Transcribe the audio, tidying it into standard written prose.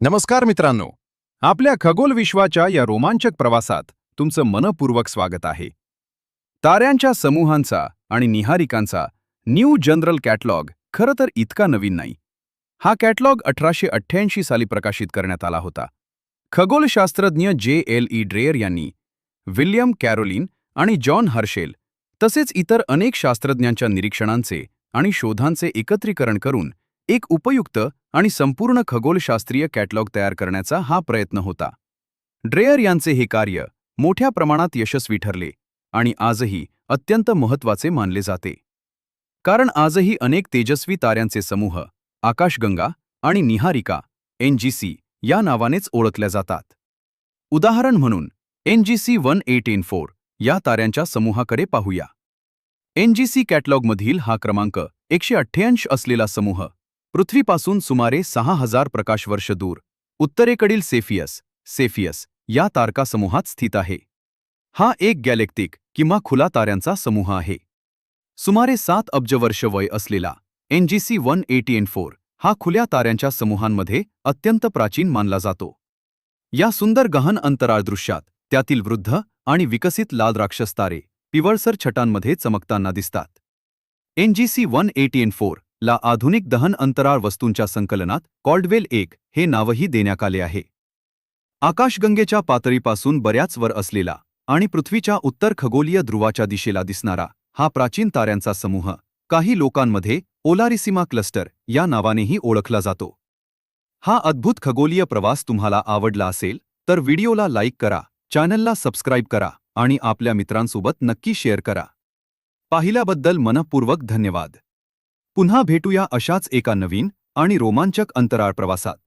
नमस्कार मित्रांनो, आपल्या खगोल विश्वाच्या या रोमांचक प्रवासात तुमचं मनपूर्वक स्वागत आहे. ताऱ्यांच्या समूहांचा आणि निहारिकांचा न्यू जनरल कॅटलॉग खरं तर इतका नवीन नाही. हा कॅटलॉग 1888 साली प्रकाशित करण्यात आला होता. खगोलशास्त्रज्ञ J.L.E. ड्रेयर यांनी विल्यम कॅरोलिन आणि जॉन हर्शेल तसेच इतर अनेक शास्त्रज्ञांच्या निरीक्षणांचे आणि शोधांचे एकत्रीकरण करून एक उपयुक्त आणि संपूर्ण खगोलशास्त्रीय कॅटलॉग तयार करण्याचा हा प्रयत्न होता. ड्रेयर यांचे हे कार्य मोठ्या प्रमाणात यशस्वी ठरले आणि आजही अत्यंत महत्त्वाचे मानले जाते. कारण आजही अनेक तेजस्वी ताऱ्यांचे समूह आकाशगंगा आणि निहारिका NGC या नावानेच ओळखल्या जातात. उदाहरण म्हणून NGC 1884 या ताऱ्यांच्या समूहाकडे पाहूया. NGC कॅटलॉगमधील हा क्रमांक 188 असलेला समूह पृथ्वीपासून सुमारे 6000 प्रकाशवर्ष दूर उत्तरेकडील सेफियस या तारकासमूहात स्थित आहे. हा एक गॅलेक्टिक किंवा खुला ताऱ्यांचा समूह आहे. सुमारे 7 अब्ज वर्ष वय असलेला NGC 1884 हा खुल्या ताऱ्यांच्या समूहांमध्ये अत्यंत प्राचीन मानला जातो. या सुंदर गहन अंतराळ दृश्यात त्यातील वृद्ध आणि विकसित लाल राक्षस तारे पिवळसर छटांमध्ये चमकताना दिसतात. NGC 1884 ला आधुनिक दहन अंतराळ वस्तूंच्या संकलनात कॉल्डवेल 1 हे नावही देण्यात आले आहे. आकाशगंगेच्या पातळीपासून बऱ्याच वर असलेला आणि पृथ्वीच्या उत्तर खगोलीय ध्रुवाच्या दिशेला दिसणारा हा प्राचीन ताऱ्यांचा समूह काही लोकांमध्ये ओलारिसिमा क्लस्टर या नावानेही ओळखला जातो. हा अद्भुत खगोलीय प्रवास तुम्हाला आवडला असेल तर व्हिडिओला लाईक करा, चॅनलला सबस्क्राईब करा आणि आपल्या मित्रांसोबत नक्की शेअर करा. पाहिल्याबद्दल मनःपूर्वक धन्यवाद. पुन्हा भेटूया अशाच एका नवीन आणि रोमांचक अंतराळ प्रवासात.